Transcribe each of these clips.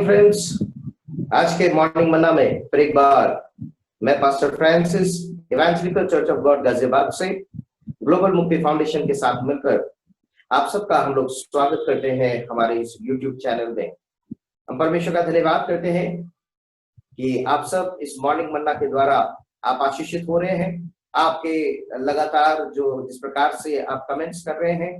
Friends, आज के morning मन्ना में फिर एक बार मैं pastor Francis evangelical church of God Ghaziabad से ग्लोबल मुक्ति फाउंडेशन के साथ मिलकर आप सबका हम लोग स्वागत करते हैं हमारे इस यूट्यूब चैनल में। हम परमेश्वर का धन्यवाद करते हैं कि आप सब इस मॉर्निंग मन्ना के द्वारा आप आशीषित हो रहे हैं। आपके लगातार जिस प्रकार से आप कमेंट्स कर रहे हैं,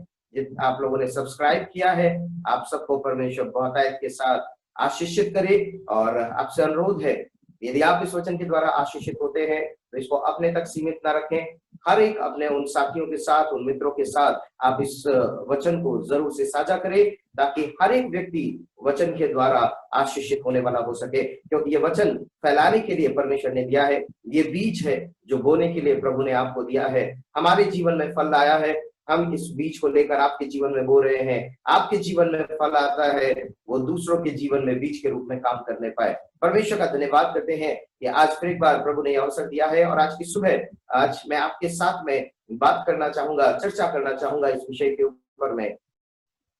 आप लोगों ने सब्सक्राइब किया है, आप सबको परमेश्वर बहुतायत के साथ आशीषित करे। और आपसे अनुरोध है, यदि आप इस वचन के द्वारा आशीषित होते हैं तो इसको अपने तक सीमित ना रखें। हर एक अपने उन साथियों के साथ, उन मित्रों के साथ आप इस वचन को जरूर से साझा करें, ताकि हर एक व्यक्ति वचन के द्वारा आशीषित होने वाला हो सके। क्योंकि ये वचन फैलाने के लिए परमेश्वर ने दिया है, ये बीज है जो बोने के लिए प्रभु ने आपको दिया है। हमारे जीवन में फल आया है, हम इस बीज को लेकर आपके जीवन में बो रहे हैं। आपके जीवन में फल आता है, वो दूसरों के जीवन में बीज के रूप में काम करने पाए। परमेश्वर का धन्यवाद करते हैं कि आज फिर एक बार प्रभु ने अवसर दिया है। और आज की सुबह आज मैं आपके साथ में बात करना चाहूंगा, चर्चा करना चाहूंगा इस विषय के ऊपर में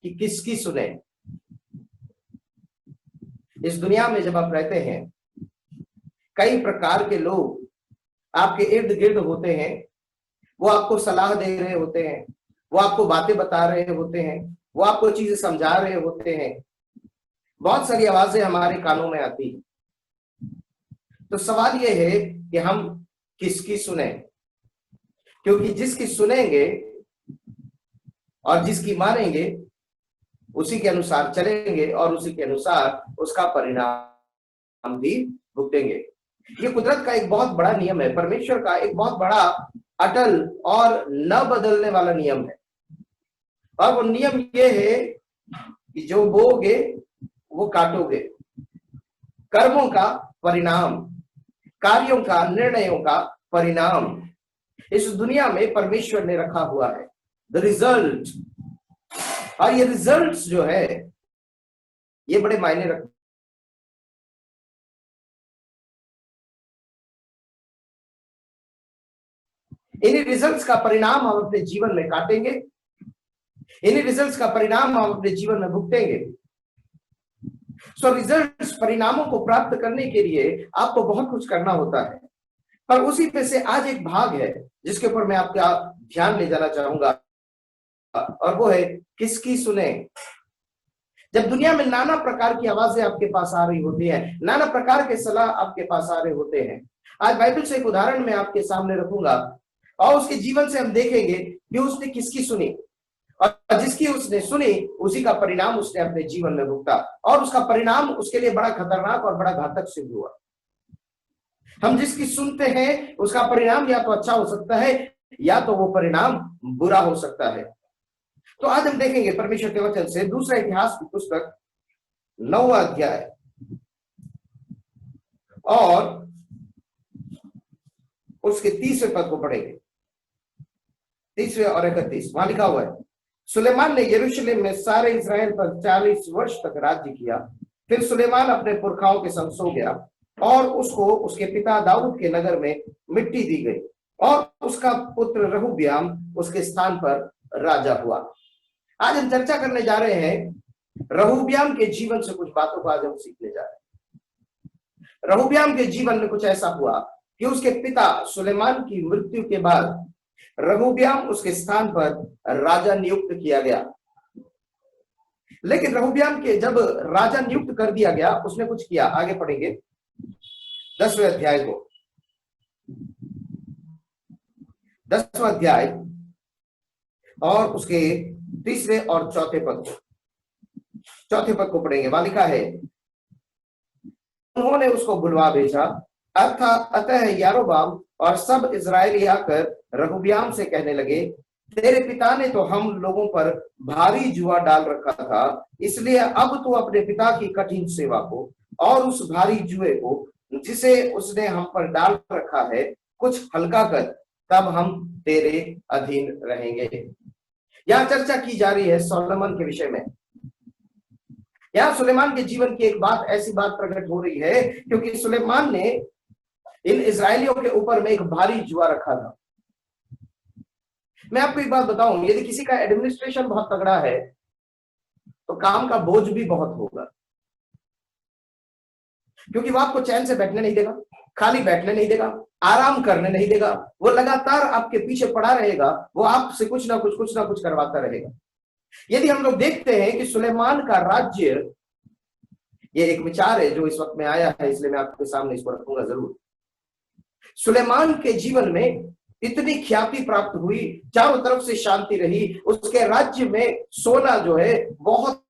कि किसकी सुने। इस दुनिया में जब आप रहते हैं, कई प्रकार के लोग आपके इर्द गिर्द होते हैं। वो आपको सलाह दे रहे होते हैं, वो आपको बातें बता रहे होते हैं, वो आपको चीजें समझा रहे होते हैं। बहुत सारी आवाजें हमारे कानों में आती है। तो सवाल ये है कि हम किसकी सुने, क्योंकि जिसकी सुनेंगे और जिसकी मानेंगे उसी के अनुसार चलेंगे और उसी के अनुसार उसका परिणाम भी भुगतेंगे। ये कुदरत का एक बहुत बड़ा नियम है, परमेश्वर का एक बहुत बड़ा अटल और न बदलने वाला नियम है। और वो नियम ये है कि जो बोगे वो काटोगे। कर्मों का परिणाम, कार्यों का, निर्णयों का परिणाम इस दुनिया में परमेश्वर ने रखा हुआ है, द रिजल्ट। और ये रिजल्ट्स जो है ये बड़े मायने रखते। इन्हीं रिजल्ट्स का परिणाम हम अपने जीवन में काटेंगे, इन्हीं रिजल्ट्स का परिणाम हम अपने जीवन में भुगतेंगे। सो रिजल्ट्स, परिणामों को प्राप्त करने के लिए आपको बहुत कुछ करना होता है। पर उसी में से आज एक भाग है जिसके ऊपर मैं आपका ध्यान ले जाना चाहूंगा, और वो है किसकी सुने। जब दुनिया में नाना प्रकार की आवाजें आपके पास आ रही होती है, नाना प्रकार के सलाह आपके पास आ रहे होते हैं, आज बाइबल से एक उदाहरण मैं आपके सामने रखूंगा और उसके जीवन से हम देखेंगे कि उसने किसकी सुनी, और जिसकी उसने सुनी उसी का परिणाम उसने अपने जीवन में भुगता, और उसका परिणाम उसके लिए बड़ा खतरनाक और बड़ा घातक सिद्ध हुआ। हम जिसकी सुनते हैं उसका परिणाम या तो अच्छा हो सकता है या तो वो परिणाम बुरा हो सकता है। तो आज हम देखेंगे परमेश्वर के वचन से दूसरा इतिहास की पुस्तक 9वां अध्याय और उसके 30वें पद को पढ़ेंगे, 30वें और 31। वहां लिखा हुआ है, सुलेमान ने यरूशलेम में सारे इस्राएल पर 40 वर्ष तक राज्य किया। फिर सुलेमान अपने पुरखाओं के संग सो गया और उसको उसके पिता दाऊद के नगर में मिट्टी दी गई, और उसका पुत्र रहूब्याम उसके स्थान पर राजा हुआ। आज हम चर्चा करने जा रहे हैं रहूब्याम के जीवन से कुछ बातों को आज हम सीखने जा रहे हैं। रहूब्याम के जीवन में कुछ ऐसा हुआ कि उसके पिता सुलेमान की मृत्यु के बाद रहूब्याम उसके स्थान पर राजा नियुक्त किया गया। लेकिन रहूब्याम के जब राजा नियुक्त कर दिया गया, उसने कुछ किया। आगे पढ़ेंगे 10वें अध्याय को, 10वां अध्याय और उसके 3 और 4 पद को, 4 पद को पढ़ेंगे। वहां लिखा है, उन्होंने उसको बुलवा भेजा। अतः यारोबाम और सब इजरायली आकर रहूब्याम से कहने लगे, तेरे पिता ने तो हम लोगों पर भारी जुआ डाल रखा था, इसलिए अब तू अपने पिता की कठिन सेवा को और उस भारी जुए को जिसे उसने हम पर डाल रखा है कुछ हल्का कर, तब हम तेरे अधीन रहेंगे। यहां चर्चा की जा रही है सोलोमन के विषय में। यहां सुलेमान के जीवन की एक बात, ऐसी बात प्रकट हो रही है क्योंकि सुलेमान ने इन इजरायलियों के ऊपर में एक भारी जुआ रखा था। मैं आपको एक बात बताऊं, यदि किसी का एडमिनिस्ट्रेशन बहुत तगड़ा है तो काम का बोझ भी बहुत होगा। क्योंकि वो आपको चैन से बैठने नहीं देगा, खाली बैठने नहीं देगा, आराम करने नहीं देगा। वो लगातार आपके पीछे पड़ा रहेगा, वो आपसे कुछ ना कुछ करवाता रहेगा। यदि हम लोग देखते हैं कि सुलेमान का राज्य, ये एक विचार है जो इस वक्त में आया है, इसलिए मैं आपके सामने इसको रखूंगा जरूर। सुलेमान के जीवन में इतनी ख्याति प्राप्त हुई, चारों तरफ से शांति रही, उसके राज्य में सोना जो है बहुत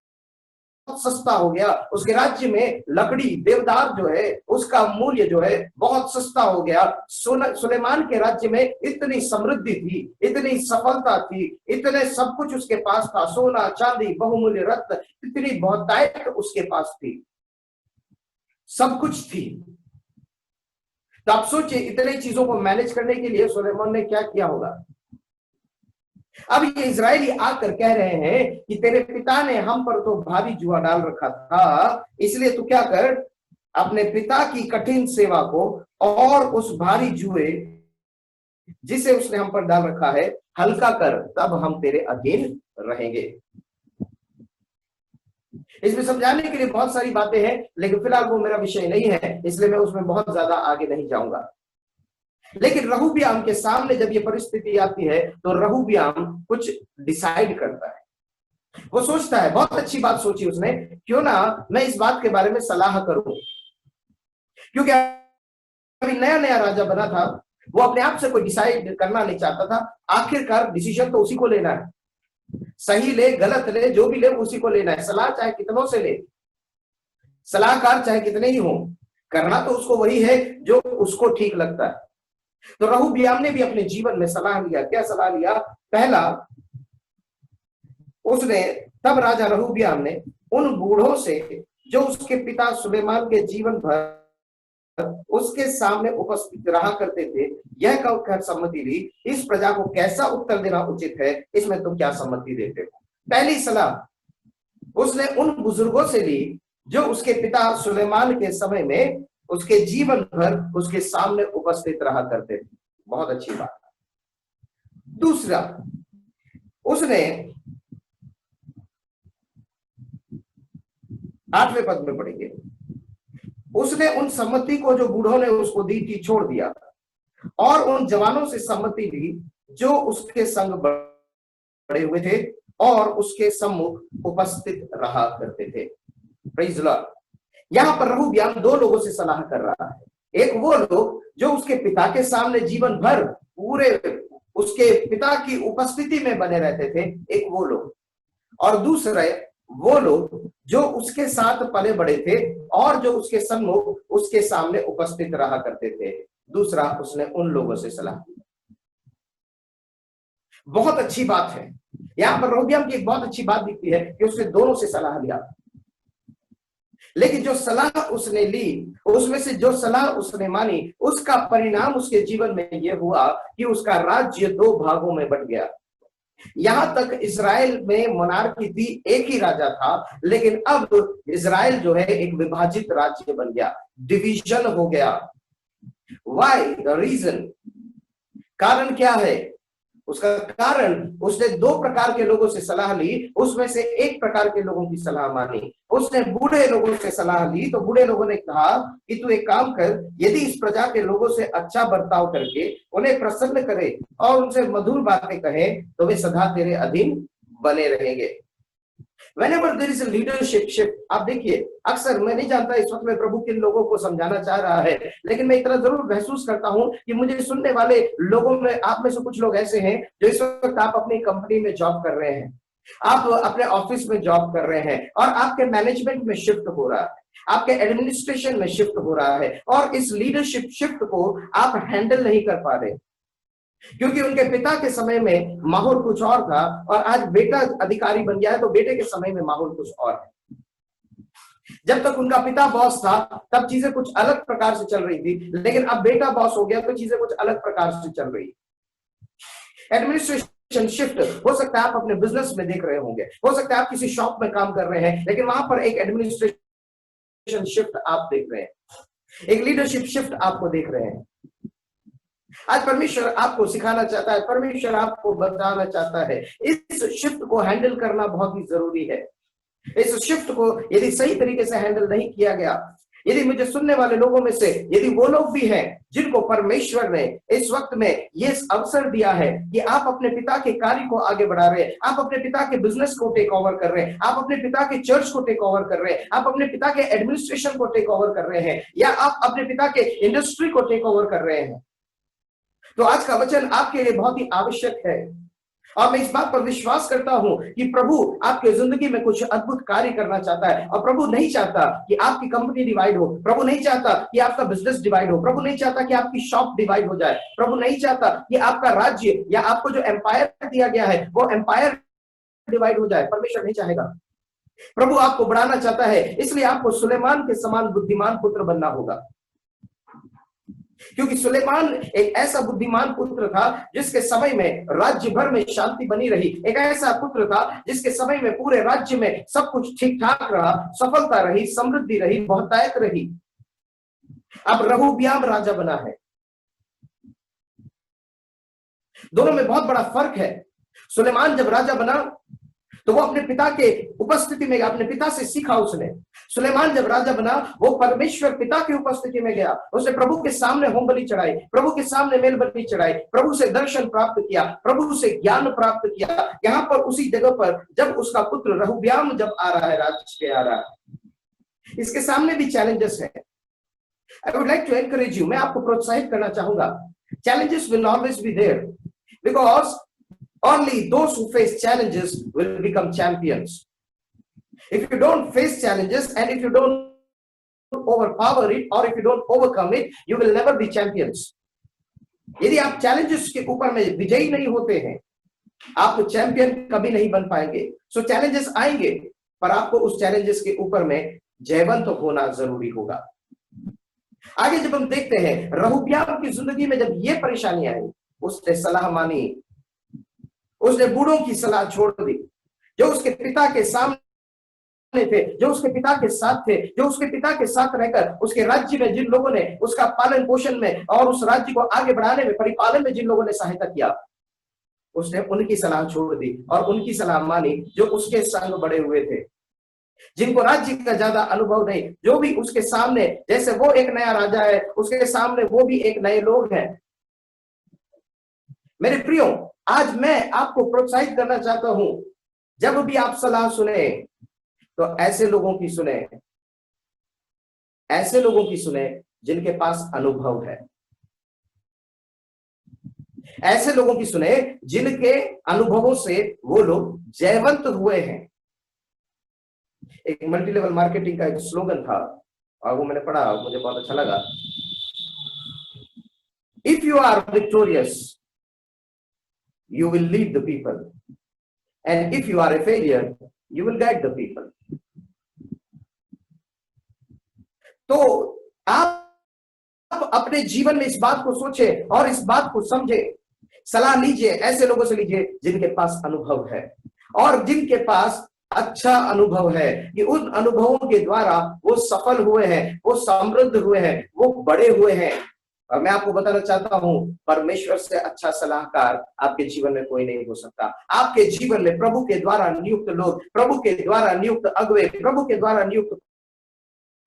सस्ता हो गया, उसके राज्य में लकड़ी देवदार जो है उसका मूल्य जो है बहुत सस्ता हो गया। सुलेमान के राज्य में इतनी समृद्धि थी, इतनी सफलता थी, इतने सब कुछ उसके पास था, सोना चांदी बहुमूल्य रत्न, इतनी बहुतायत उसके पास थी, सब कुछ थी। तो आप सोचिए इतने चीजों को मैनेज करने के लिए सुलेमान ने क्या किया होगा। अब ये इजरायली आकर कह रहे हैं कि तेरे पिता ने हम पर तो भारी जुआ डाल रखा था, इसलिए तू क्या कर, अपने पिता की कठिन सेवा को और उस भारी जुए जिसे उसने हम पर डाल रखा है हल्का कर, तब हम तेरे अधीन रहेंगे। इसमें समझाने के लिए बहुत सारी बातें हैं, लेकिन फिलहाल वो मेरा विषय नहीं है, इसलिए मैं उसमें बहुत ज्यादा आगे नहीं जाऊंगा। लेकिन रहूबियाम के सामने जब ये परिस्थिति आती है तो रहूबियाम कुछ डिसाइड करता है। वो सोचता है, बहुत अच्छी बात सोची उसने, क्यों ना मैं इस बात के बारे में सलाह करूं, क्योंकि अभी नया नया राजा बना था, वो अपने आप से कोई डिसाइड करना नहीं चाहता था। आखिरकार डिसीजन तो उसी को लेना है, सही ले गलत ले जो भी ले उसी को लेना है, सलाह चाहे कितनों से ले, सलाहकार चाहे कितने ही हो, करना तो उसको वही है जो उसको ठीक लगता है। तो रहूबियाम ने भी अपने जीवन में सलाह लिया। क्या सलाह लिया? पहला, उसने तब राजा रहूबियाम ने उन बूढ़ों से जो उसके पिता सुलेमान के जीवन भर उसके सामने उपस्थित रहा करते थे, यह कहकर सम्मति ली, इस प्रजा को कैसा उत्तर देना उचित है, इसमें तुम क्या सम्मति देते हो। पहली सलाह उसने उन बुजुर्गों से ली जो उसके पिता सुलेमान के समय में उसके जीवन भर उसके सामने उपस्थित रहा करते थे। बहुत अच्छी बात। दूसरा, उसने 8वें पद में पढ़ेंगे, उसने उन सम्मति को जो बूढ़ों ने उसको दी थी छोड़ दिया और उन जवानों से सम्मति ली जो उसके संग बड़े हुए थे और उसके सम्मुख उपस्थित रहा करते थे। Praise Lord. यहां पर रहूबियाम दो लोगों से सलाह कर रहा है। एक वो लोग जो उसके पिता के सामने जीवन भर पूरे उसके पिता की उपस्थिति में बने रहते थे, एक वो लोग, और दूसरे वो लोग जो उसके साथ पले बड़े थे और जो उसके सम्मुख उसके सामने उपस्थित रहा करते थे। दूसरा, उसने उन लोगों से सलाह दी। बहुत अच्छी बात है। यहां पर रहूबियाम की एक बहुत अच्छी बात दिखती है कि उसने दोनों से सलाह लिया, लेकिन जो सलाह उसने ली उसमें से जो सलाह उसने मानी उसका परिणाम उसके जीवन में यह हुआ कि उसका राज्य दो भागों में बंट गया। यहां तक इजराइल में मोनार्की थी, एक ही राजा था, लेकिन अब इजराइल जो है एक विभाजित राज्य बन गया, डिवीजन हो गया। व्हाई? द रीजन, कारण क्या है? उसका कारण, उसने दो प्रकार के लोगों से सलाह ली, उसमें से एक प्रकार के लोगों की सलाह मानी। उसने बूढ़े लोगों से सलाह ली तो बूढ़े लोगों ने कहा कि तू एक काम कर, यदि इस प्रजा के लोगों से अच्छा बर्ताव करके उन्हें प्रसन्न करे और उनसे मधुर बातें कहे तो वे सदा तेरे अधीन बने रहेंगे। Whenever there is a leadership shift, आप देखिए, अक्सर मैं नहीं जानता इस वक्त में प्रभु किन लोगों को समझाना चाह रहा है, लेकिन मैं इतना जरूर महसूस करता हूं कि मुझे सुनने वाले लोगों में आप में से कुछ लोग ऐसे हैं जो इस वक्त आप अपनी कंपनी में जॉब कर रहे हैं, आप अपने ऑफिस में जॉब कर रहे हैं और आपके मैनेजमेंट में शिफ्ट हो रहा है, आपके एडमिनिस्ट्रेशन में शिफ्ट हो रहा है और इस लीडरशिप शिफ्ट को आप हैंडल नहीं कर पा रहे, क्योंकि उनके पिता के समय में माहौल कुछ और था और आज बेटा अधिकारी बन गया है तो बेटे के समय में माहौल कुछ और है। जब तक उनका पिता बॉस था तब चीजें कुछ अलग प्रकार से चल रही थी, लेकिन अब बेटा बॉस हो गया तो चीजें कुछ अलग प्रकार से चल रही। एडमिनिस्ट्रेशन शिफ्ट, हो सकता है आप अपने बिजनेस में देख रहे होंगे, हो सकता है आप किसी शॉप में काम कर रहे हैं, लेकिन वहां पर एक एडमिनिस्ट्रेशन शिफ्ट आप देख रहे हैं, एक लीडरशिप शिफ्ट आपको देख रहे हैं। आज परमेश्वर आपको सिखाना चाहता है, परमेश्वर आपको बताना चाहता है, इस शिफ्ट को हैंडल करना बहुत ही जरूरी है। इस शिफ्ट को यदि सही तरीके से हैंडल नहीं किया गया, यदि मुझे सुनने वाले लोगों में से यदि वो लोग भी हैं जिनको परमेश्वर ने इस वक्त में ये अवसर दिया है कि आप अपने पिता के कार्य को आगे बढ़ा रहे हैं, आप अपने पिता के बिजनेस को टेक ओवर कर रहे हैं, आप अपने पिता के चर्च को टेक ओवर कर रहे हैं, आप अपने पिता के एडमिनिस्ट्रेशन को टेक ओवर कर रहे हैं, या आप अपने पिता के इंडस्ट्री को टेक ओवर कर रहे हैं, तो आज का वचन आपके लिए बहुत ही आवश्यक है। और मैं इस बात पर विश्वास करता हूं कि प्रभु आपके जिंदगी में कुछ अद्भुत कार्य करना चाहता है। और प्रभु नहीं चाहता कि आपकी कंपनी डिवाइड हो, प्रभु नहीं चाहता कि आपका बिजनेस डिवाइड हो, प्रभु नहीं चाहता कि आपकी शॉप डिवाइड हो जाए, प्रभु नहीं चाहता कि आपका राज्य या आपको जो एम्पायर दिया गया है वो एम्पायर डिवाइड हो जाए। परमेश्वर नहीं चाहेगा। प्रभु आपको बढ़ाना चाहता है, इसलिए आपको सुलेमान के समान बुद्धिमान पुत्र बनना होगा। क्योंकि सुलेमान एक ऐसा बुद्धिमान पुत्र था जिसके समय में राज्य भर में शांति बनी रही, एक ऐसा पुत्र था जिसके समय में पूरे राज्य में सब कुछ ठीक ठाक रहा, सफलता रही, समृद्धि रही, बहुतायत रही। अब रहूब्याम राजा बना है। दोनों में बहुत बड़ा फर्क है। सुलेमान जब राजा बना तो वो अपने पिता के उपस्थिति में, अपने पिता से सीखा उसने। सुलेमान जब राजा बना वो परमेश्वर पिता की उपस्थिति में गया, उसने प्रभु के सामने होम बलि चढ़ाई, प्रभु के सामने मेल बलि चढ़ाई, प्रभु से दर्शन प्राप्त किया, प्रभु से ज्ञान प्राप्त किया। यहाँ पर उसी जगह पर जब उसका पुत्र रहूब्याम जब आ रहा है, राज्य पे आ रहा है, इसके सामने भी चैलेंजेस है। I would like to encourage you, मैं आपको प्रोत्साहित करना चाहूंगा, challenges will always be there, because only those who face challenges will become champions. If you don't face challenges and if you don't overpower it or if you don't overcome it, you will never be champions. यदि आप challenges के ऊपर में विजयी नहीं होते हैं, आप चैंपियन कभी नहीं बन पाएंगे। सो challenges आएंगे, पर आपको उस challenges के ऊपर में जयवंत होना जरूरी होगा। आगे जब हम देखते हैं रहूब्याम की जिंदगी में जब ये परेशानी आई, उसने सलाह मानी, उसने बूढ़ों की सलाह छोड़ दी, जो उसके पिता के सामने थे, जो उसके पिता के साथ थे, जो उसके पिता के साथ रहकर उसके राज्य में जिन लोगों ने उसका पालन पोषण में और उस राज्य को आगे बढ़ाने में, परिपालन में जिन लोगों ने सहायता किया, उसने उनकी सलाह छोड़ दी और उनकी सलाह मानी जो उसके संग बड़े हुए थे, जिनको राज्य का ज्यादा अनुभव नहीं, जो भी उसके सामने, जैसे वो एक नया राजा है, उसके सामने वो भी एक नए लोग हैं। मेरे प्रियो, आज मैं आपको प्रोत्साहित करना चाहता हूं, जब भी आप सलाह सुने तो ऐसे लोगों की सुने, ऐसे लोगों की सुने जिनके पास अनुभव है, ऐसे लोगों की सुने जिनके अनुभवों से वो लोग जयवंत हुए हैं। एक मल्टी लेवल मार्केटिंग का एक स्लोगन था और वो मैंने पढ़ा, मुझे बहुत अच्छा लगा। If you are victorious, you will lead the people, and if you are a failure, you will guide the people. तो आप अपने जीवन में इस बात को सोचे और इस बात को समझे, सलाह लीजिए ऐसे लोगों से लीजिए जिनके पास अनुभव है और जिनके पास अच्छा अनुभव है कि उन अनुभवों के द्वारा वो सफल हुए हैं, वो समृद्ध हुए हैं, वो बड़े हुए हैं। और मैं आपको बताना चाहता हूं, परमेश्वर से अच्छा सलाहकार आपके जीवन में कोई नहीं हो सकता। आपके जीवन में प्रभु के द्वारा नियुक्त लोग, प्रभु के द्वारा नियुक्त अगुवे, प्रभु के द्वारा नियुक्त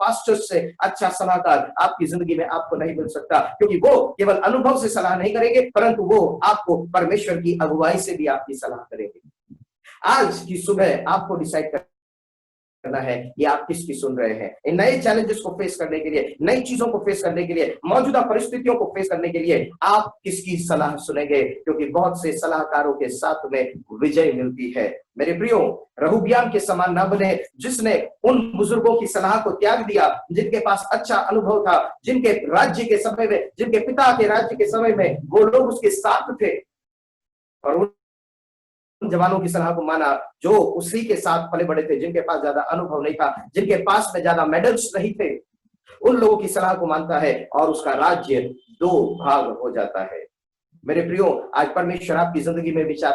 पास्टर से अच्छा सलाहकार आपकी जिंदगी में आपको नहीं मिल सकता, क्योंकि वो केवल अनुभव से सलाह नहीं करेंगे, परंतु वो आपको परमेश्वर की अगुवाई से भी आपकी सलाह करेंगे। आज की सुबह आपको डिसाइड करना है कि आप किसकी सुन रहे हैं। इन नए चैलेंजेस को फेस करने के लिए, नई चीजों को फेस करने के लिए, मौजूदा परिस्थितियों को फेस करने के लिए आप किसकी सलाह सुनेंगे, क्योंकि बहुत से सलाहकारों के साथ में विजय मिलती है। मेरे प्रियो, रहूब्याम के समान ना बने जिसने उन बुजुर्गों की सलाह को त्याग दिया जिनके पास अच्छा अनुभव था, जिनके राज्य के समय में, जिनके पिता के राज्य के समय में वो लोग उसके साथ थे, और जवानों की सलाह को माना जो उसी के साथ पले बड़े थे, जिनके पास ज्यादा अनुभव नहीं था, जिनके पास में ज्यादा मेडल्स नहीं थे। उन लोगों की सलाह को मानता है और उसका राज्य 2 भाग हो जाता है। मेरे प्रियो, आज परमेश्वर आपकी जिंदगी में विचार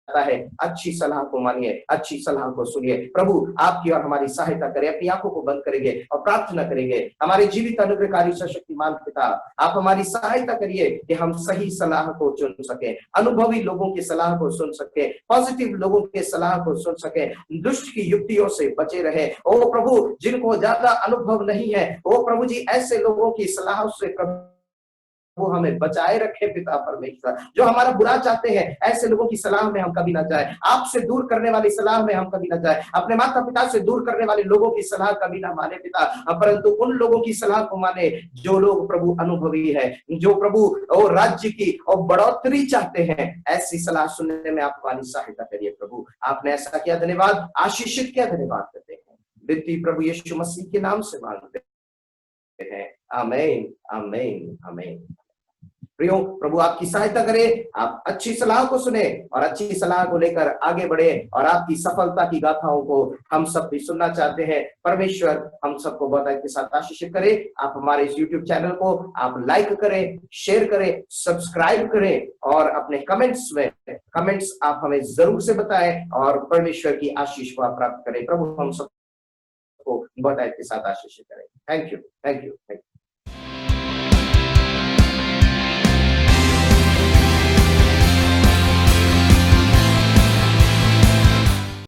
है, अच्छी सलाह को मानिए, अच्छी सलाह को सुनिए। प्रभु आपकी और हमारी सहायता करें, अपनी आंखों को बंद करेंगे और प्रार्थना करेंगे। हमारे जीवित अनुग्रहकारी सशक्तिमान पिता, आप हमारी सहायता करिए कि हम सही सलाह को चुन सके, अनुभवी लोगों की सलाह को सुन सके, पॉजिटिव लोगों की सलाह को सुन सके, दुष्ट की युक्तियों से बचे रहे। ओ प्रभु, जिनको ज्यादा अनुभव नहीं है, ओ प्रभु जी, ऐसे लोगों की सलाह से प्रभु वो हमें बचाए रखे पिता परमेश्वर। जो हमारा बुरा चाहते हैं, ऐसे लोगों की सलाह में हम कभी ना जाए, आपसे दूर करने वाली सलाह में हम कभी ना जाए, अपने माता पिता से दूर करने वाले लोगों की सलाह कभी ना माने पिता, परंतु उन लोगों की सलाह को माने जो लोग प्रभु अनुभवी है, जो प्रभु और राज्य की और बढ़ोतरी चाहते हैं। ऐसी सलाह सुनने में आप हमारी सहायता करिए प्रभु। आपने ऐसा किया, धन्यवाद। आशीषित किया, धन्यवाद करते हैं। विनती प्रभु यीशु मसीह के नाम से मांगते हैं, आमीन, आमीन, आमीन। प्रियो, प्रभु आपकी सहायता करे, आप अच्छी सलाह को सुने और अच्छी सलाह को लेकर आगे बढ़े और आपकी सफलता की गाथाओं को हम सब भी सुनना चाहते हैं। परमेश्वर हम सबको बहुत के साथ आशीषित करे। आप हमारे इस YouTube चैनल को आप लाइक करें, शेयर करें, सब्सक्राइब करें और अपने कमेंट्स आप हमें जरूर से बताएं और परमेश्वर की आशीष को आप प्राप्त करें। प्रभु हम सबको बहुत के साथ आशीषित करें। Thank you, thank you, thank you.